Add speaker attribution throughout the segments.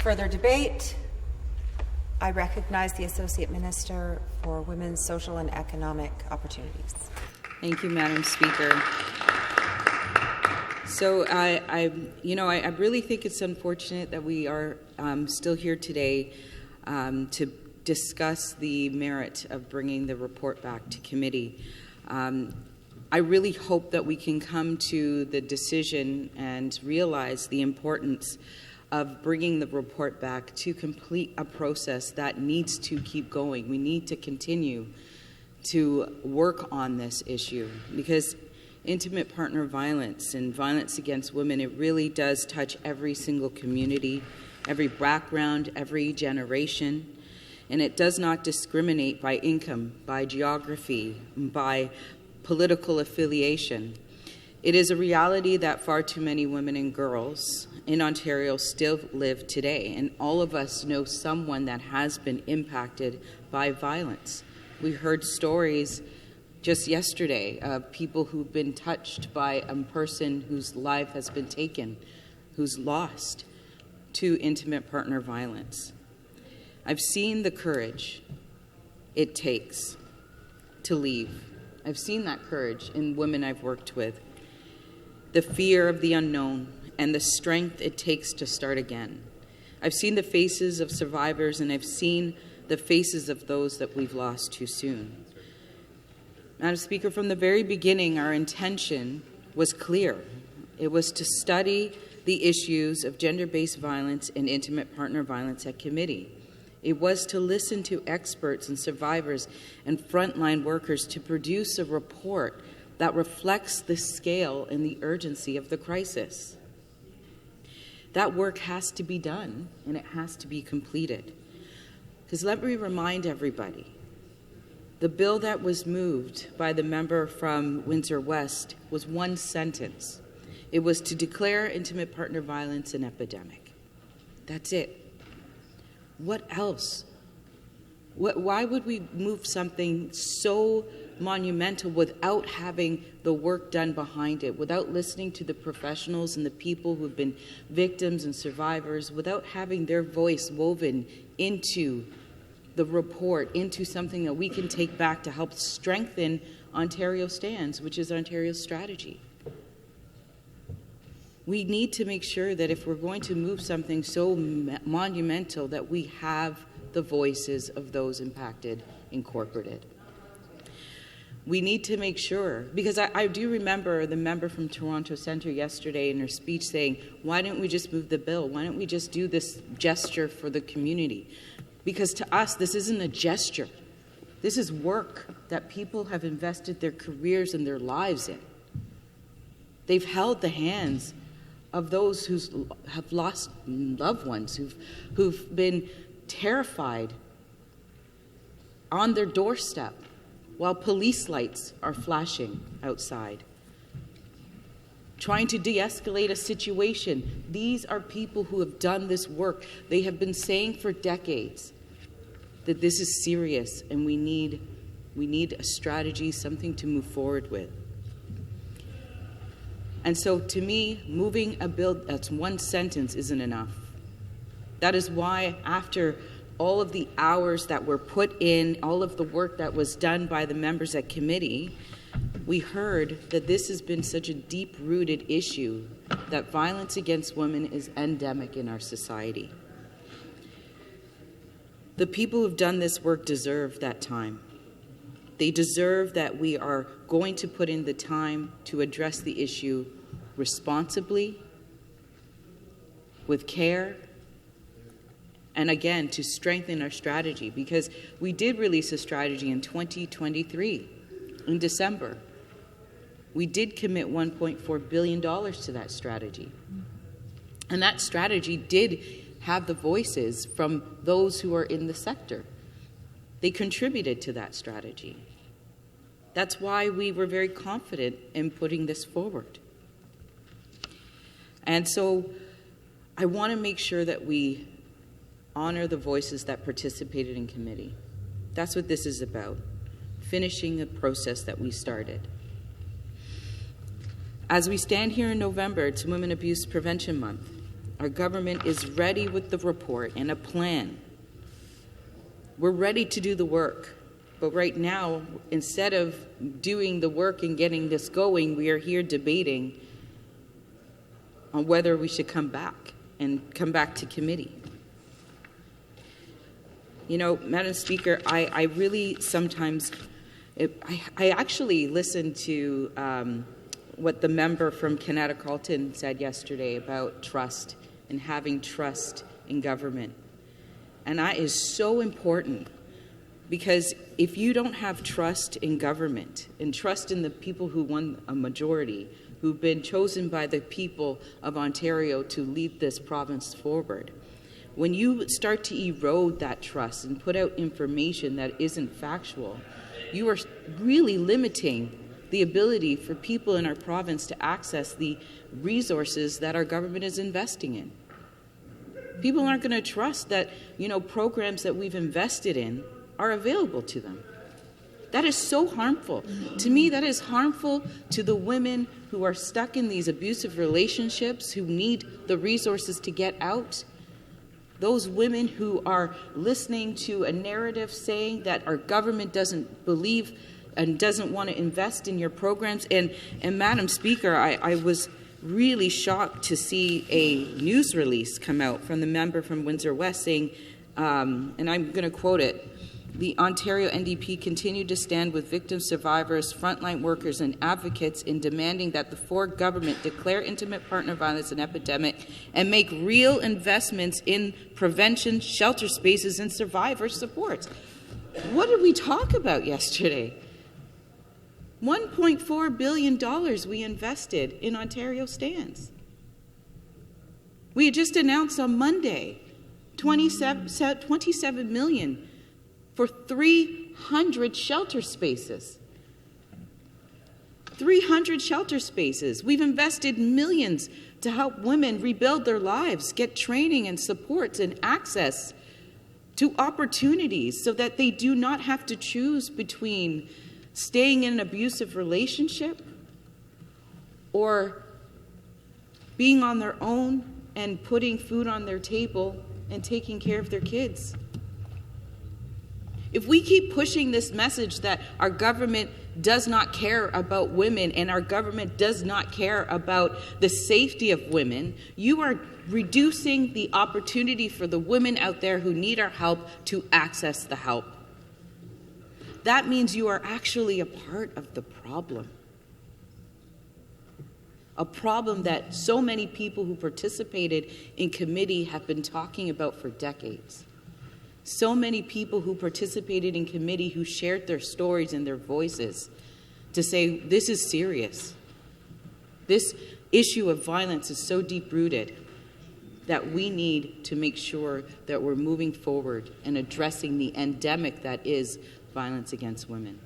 Speaker 1: Further debate? I recognize the Associate Minister for Women's Social and Economic Opportunities.
Speaker 2: Thank you, Madam Speaker. So I really think it's unfortunate that we are still here today to discuss the merit of bringing the report back to committee. I really hope that we can come to the decision and realize the importance of bringing the report back to complete a process that needs to keep going. We need to continue to work on this issue because intimate partner violence and violence against women, it really does touch every single community, every background, every generation, and it does not discriminate by income, by geography, by political affiliation. It is a reality that far too many women and girls in Ontario still live today, and all of us know someone that has been impacted by violence. We heard stories just yesterday of people who've been touched by a person whose life has been taken, who's lost to intimate partner violence. I've seen the courage it takes to leave. I've seen that courage in women I've worked with. The fear of the unknown and the strength it takes to start again. I've seen the faces of survivors, and I've seen the faces of those that we've lost too soon. Madam Speaker, from the very beginning, our intention was clear. It was to study the issues of gender-based violence and intimate partner violence at committee. It was to listen to experts and survivors and frontline workers to produce a report that reflects the scale and the urgency of the crisis. That work has to be done, and it has to be completed. Because let me remind everybody, the bill that was moved by the member from Windsor West was one sentence. It was to declare intimate partner violence an epidemic. That's it. What else? Why would we move something so monumental without having the work done behind it, without listening to the professionals and the people who've been victims and survivors, without having their voice woven into the report, into something that we can take back to help strengthen Ontario Stands, which is Ontario's strategy? We need to make sure that if we're going to move something so monumental, that we have the voices of those impacted incorporated. We need to make sure, because I do remember the member from Toronto Centre yesterday in her speech saying, why don't we just move the bill? Why don't we just do this gesture for the community? Because to us, this isn't a gesture. This is work that people have invested their careers and their lives in. They've held the hands of those who have lost loved ones, who've been terrified on their doorstep while police lights are flashing outside, trying to de-escalate a situation. These are people who have done this work. They have been saying for decades that this is serious and we need a strategy, something to move forward with. And so to me, moving a bill that's one sentence isn't enough. That is why after all of the hours that were put in, all of the work that was done by the members at committee, we heard that this has been such a deep-rooted issue that violence against women is endemic in our society. The people who've done this work deserve that time. They deserve that we are going to put in the time to address the issue responsibly, with care, and again, to strengthen our strategy, because we did release a strategy in 2023, in December. We did commit $1.4 billion to that strategy. And that strategy did have the voices from those who are in the sector. They contributed to that strategy. That's why we were very confident in putting this forward. And so I want to make sure that we honor the voices that participated in committee. That's what this is about, finishing the process that we started. As we stand here in November, it's Women Abuse Prevention Month. Our government is ready with the report and a plan. We're ready to do the work. But right now, instead of doing the work and getting this going, we are here debating on whether we should come back to committee. You know, Madam Speaker, I really sometimes, I actually listened to what the member from Kanata-Carleton said yesterday about trust and having trust in government. And that is so important, because if you don't have trust in government and trust in the people who won a majority, who've been chosen by the people of Ontario to lead this province forward, when you start to erode that trust and put out information that isn't factual, you are really limiting the ability for people in our province to access the resources that our government is investing in. People aren't going to trust that, programs that we've invested in are available to them. That is so harmful. To me, that is harmful to the women who are stuck in these abusive relationships, who need the resources to get out. Those women who are listening to a narrative saying that our government doesn't believe and doesn't want to invest in your programs. And Madam Speaker, I was really shocked to see a news release come out from the member from Windsor West saying, and I'm going to quote it, "The Ontario NDP continued to stand with victims, survivors, frontline workers and advocates in demanding that the Ford government declare intimate partner violence an epidemic and make real investments in prevention, shelter spaces and survivor supports." What did we talk about yesterday? $1.4 billion we invested in Ontario Stands. We had just announced on Monday $27 million for 300 shelter spaces. 300 shelter spaces. We've invested millions to help women rebuild their lives, get training and supports and access to opportunities so that they do not have to choose between staying in an abusive relationship or being on their own and putting food on their table and taking care of their kids. If we keep pushing this message that our government does not care about women and our government does not care about the safety of women, you are reducing the opportunity for the women out there who need our help to access the help. That means you are actually a part of the problem. A problem that so many people who participated in committee have been talking about for decades. So many people who participated in committee who shared their stories and their voices to say, this is serious. This issue of violence is so deep-rooted that we need to make sure that we're moving forward and addressing the endemic that is violence against women.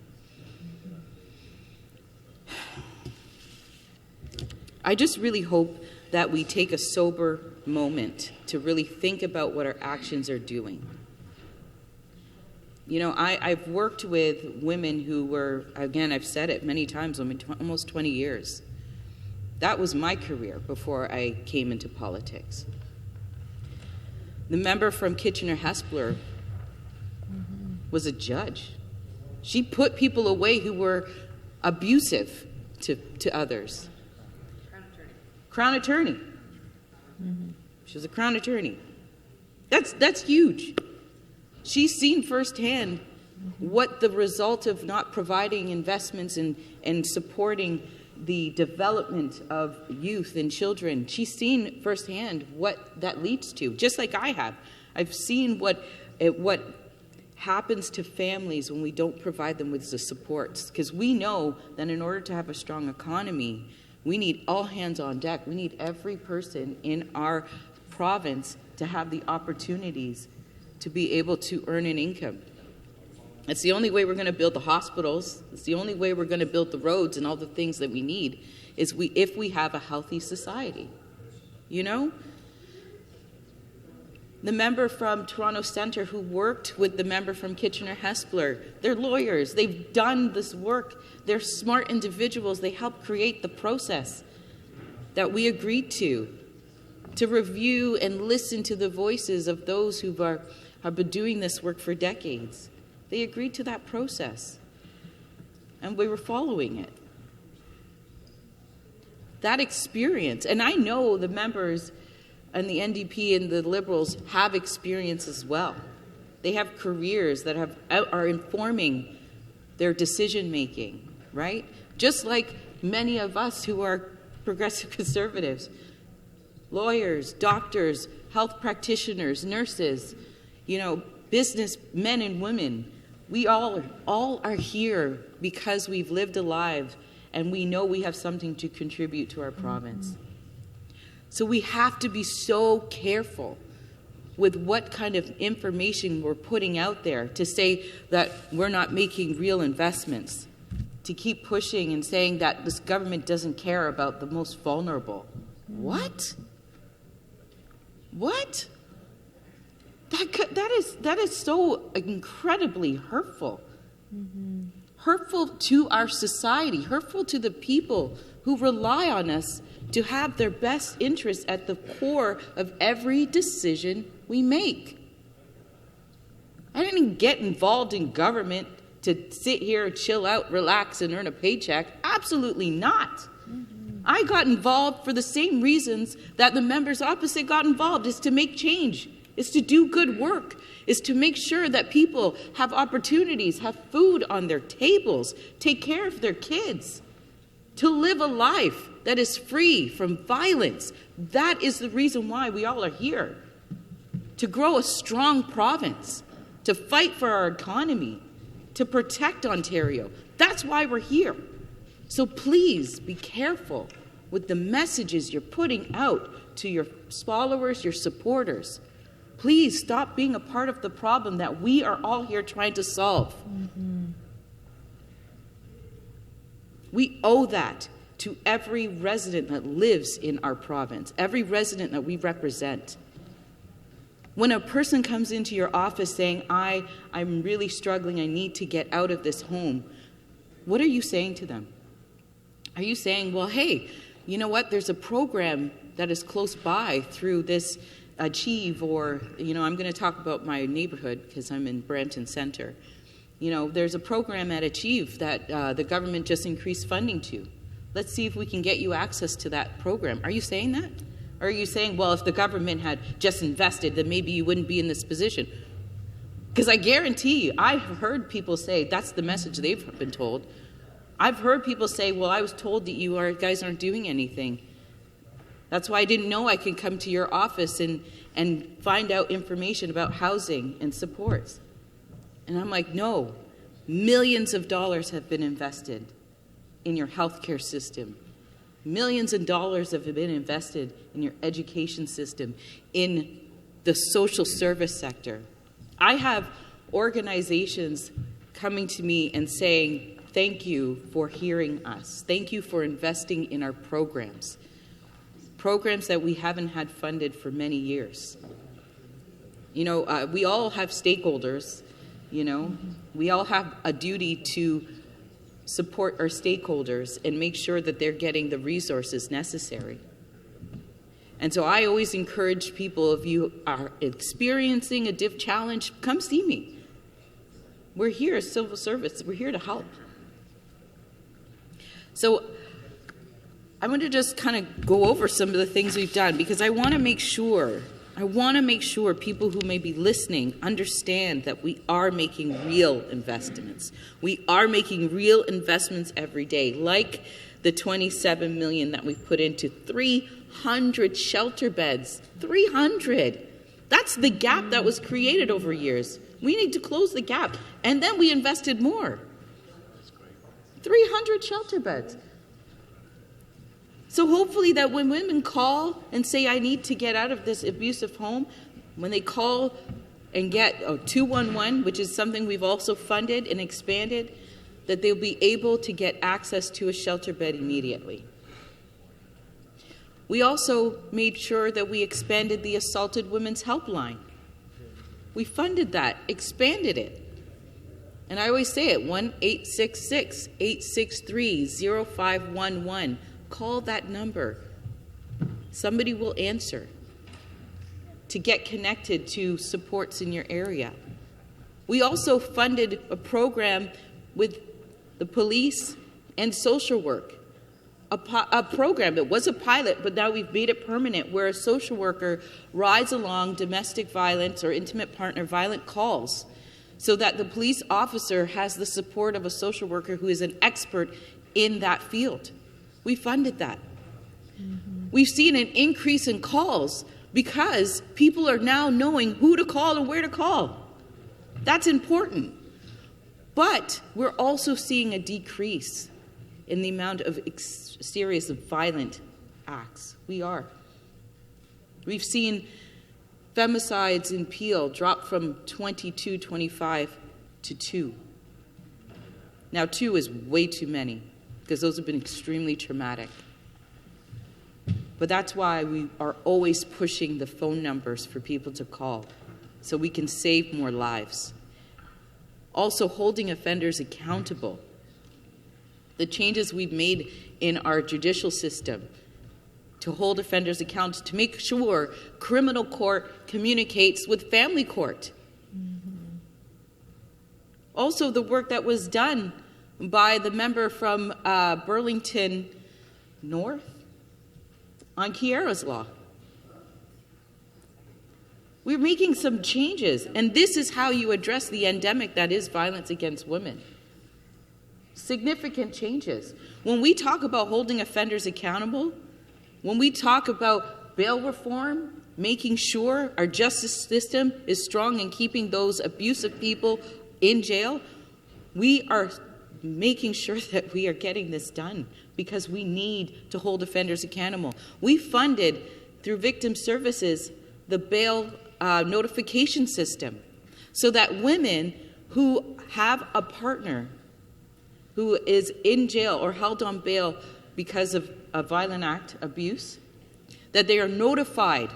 Speaker 2: I just really hope that we take a sober moment to really think about what our actions are doing. I've worked with women who were, again, I've said it many times, almost 20 years. That was my career before I came into politics. The member from Kitchener-Hespeler was a judge. She put people away who were abusive to others. Crown attorney. She was a Crown attorney. That's huge. She's seen firsthand what the result of not providing investments and supporting the development of youth and children. She's seen firsthand what that leads to, just like I have. I've seen what happens to families when we don't provide them with the supports, because we know that in order to have a strong economy, we need all hands on deck. We need every person in our province to have the opportunities to be able to earn an income. It's the only way we're going to build the hospitals. It's the only way we're going to build the roads and all the things that we need is if we have a healthy society. The member from Toronto Centre who worked with the member from Kitchener-Hespeler, they're lawyers. They've done this work. They're smart individuals. They helped create the process that we agreed to. to review and listen to the voices of those who have been doing this work for decades. They agreed to that process, and we were following it. That experience, and I know the members and the NDP and the Liberals have experience as well. They have careers that are informing their decision-making, right? Just like many of us who are progressive conservatives, lawyers, doctors, health practitioners, nurses, business men and women. We all are here because we've lived a life and we know we have something to contribute to our province. So we have to be so careful with what kind of information we're putting out there to say that we're not making real investments, to keep pushing and saying that this government doesn't care about the most vulnerable. What? What? That is so incredibly hurtful. Hurtful to our society, hurtful to the people who rely on us to have their best interests at the core of every decision we make. I didn't get involved in government to sit here, chill out, relax, and earn a paycheck. Absolutely not. I got involved for the same reasons that the members opposite got involved, is to make change, is to do good work, is to make sure that people have opportunities, have food on their tables, take care of their kids, to live a life that is free from violence. That is the reason why we all are here. To grow a strong province, to fight for our economy, to protect Ontario. That's why we're here. So please be careful with the messages you're putting out to your followers, your supporters. Please stop being a part of the problem that we are all here trying to solve. We owe that to every resident that lives in our province, every resident that we represent. When a person comes into your office saying, I'm really struggling, I need to get out of this home, what are you saying to them? Are you saying, well, hey, you know what, there's a program that is close by through this Achieve, or, I'm going to talk about my neighborhood because I'm in Brampton Centre. There's a program at Achieve that the government just increased funding to. Let's see if we can get you access to that program. Are you saying that? Or are you saying, well, if the government had just invested, then maybe you wouldn't be in this position? Because I guarantee you, I've heard people say that's the message they've been told. I've heard people say, well, I was told that you guys aren't doing anything. That's why I didn't know I could come to your office and find out information about housing and supports. And I'm like, no, millions of dollars have been invested in your healthcare system. Millions of dollars have been invested in your education system, in the social service sector. I have organizations coming to me and saying, thank you for hearing us. Thank you for investing in our programs. Programs that we haven't had funded for many years. We all have stakeholders, We all have a duty to support our stakeholders and make sure that they're getting the resources necessary. And so I always encourage people, if you are experiencing a challenge, come see me. We're here as civil service. We're here to help. So I'm going to just kind of go over some of the things we've done, because I want to make sure people who may be listening understand that we are making real investments. We are making real investments every day, like the $27 million that we've put into 300 shelter beds. 300. That's the gap that was created over years. We need to close the gap. And then we invested more. 300 shelter beds. So hopefully that when women call and say, I need to get out of this abusive home, when they call and get 211, which is something we've also funded and expanded, that they'll be able to get access to a shelter bed immediately. We also made sure that we expanded the Assaulted Women's Helpline. We funded that, expanded it. And I always say it, 1-866-863-0511. Call that number. Somebody will answer. to get connected to supports in your area. We also funded a program with the police and social work, a program that was a pilot, but now we've made it permanent, where a social worker rides along domestic violence or intimate partner violent calls so that the police officer has the support of a social worker who is an expert in that field. We funded that. We've seen an increase in calls because people are now knowing who to call and where to call. That's important. But we're also seeing a decrease in the amount of serious violent acts. We are. We've seen femicides in Peel drop from 25 to 2. Now 2 is way too many because those have been extremely traumatic. But that's why we are always pushing the phone numbers for people to call so we can save more lives. Also holding offenders accountable. The changes we've made in our judicial system to hold offenders accountable, to make sure criminal court communicates with family court. Also the work that was done by the member from Burlington North on Kiera's Law. We're making some changes, and this is how you address the endemic that is violence against women. Significant changes. When we talk about holding offenders accountable, when we talk about bail reform, making sure our justice system is strong and keeping those abusive people in jail, we are making sure that we are getting this done because we need to hold offenders accountable. We funded, through victim services, the bail notification system so that women who have a partner who is in jail or held on bail because of a violent act, abuse, that they are notified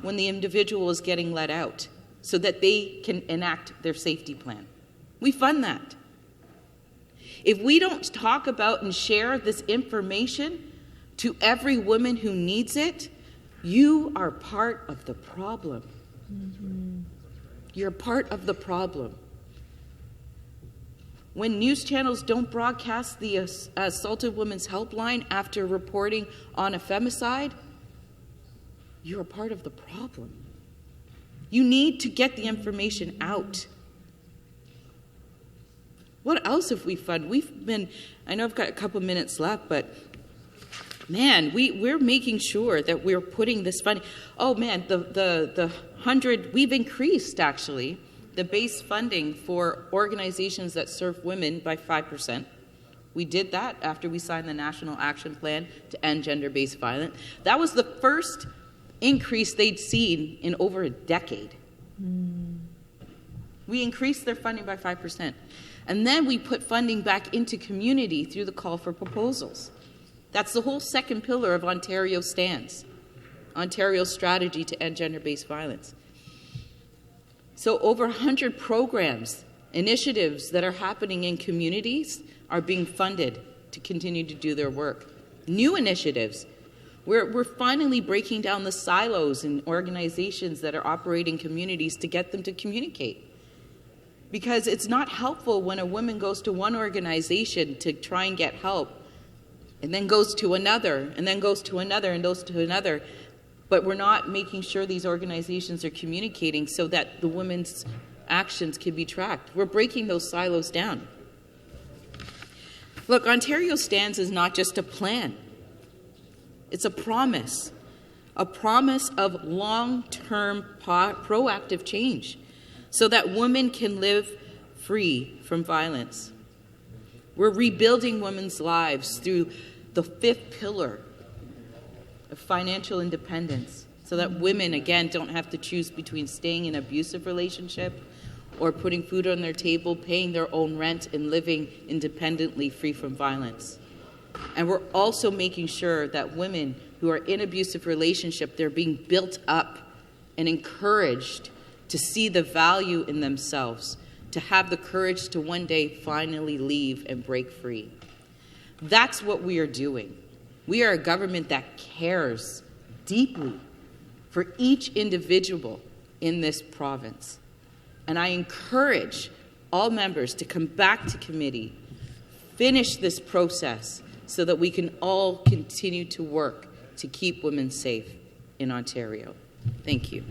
Speaker 2: when the individual is getting let out so that they can enact their safety plan. We fund that. If we don't talk about and share this information to every woman who needs it, you are part of the problem. You're part of the problem. When news channels don't broadcast the assaulted women's helpline after reporting on a femicide, you're a part of the problem. You need to get the information out. What else have we funded? I know I've got a couple minutes left, but man, we're making sure that we're putting this funding. Oh man, the 100, we've increased actually the base funding for organizations that serve women by 5%. We did that after we signed the National Action Plan to end gender-based violence. That was the first increase they'd seen in over a decade. We increased their funding by 5%. And then we put funding back into community through the call for proposals. That's the whole second pillar of Ontario Stands, Ontario's strategy to end gender-based violence. So over 100 programs, initiatives that are happening in communities are being funded to continue to do their work. New initiatives. We're finally breaking down the silos in organizations that are operating communities to get them to communicate. Because it's not helpful when a woman goes to one organization to try and get help, and then goes to another, and then goes to another, and goes to another. But we're not making sure these organizations are communicating so that the women's actions can be tracked. We're breaking those silos down. Look, Ontario Stands is not just a plan. It's a promise of long-term proactive change so that women can live free from violence. We're rebuilding women's lives through the fifth pillar of financial independence so that women, again, don't have to choose between staying in an abusive relationship or putting food on their table, paying their own rent, and living independently free from violence. And we're also making sure that women who are in abusive relationship, they're being built up and encouraged to see the value in themselves, to have the courage to one day finally leave and break free. That's what we are doing. We are a government that cares deeply for each individual in this province. And I encourage all members to come back to committee, finish this process so that we can all continue to work to keep women safe in Ontario. Thank you.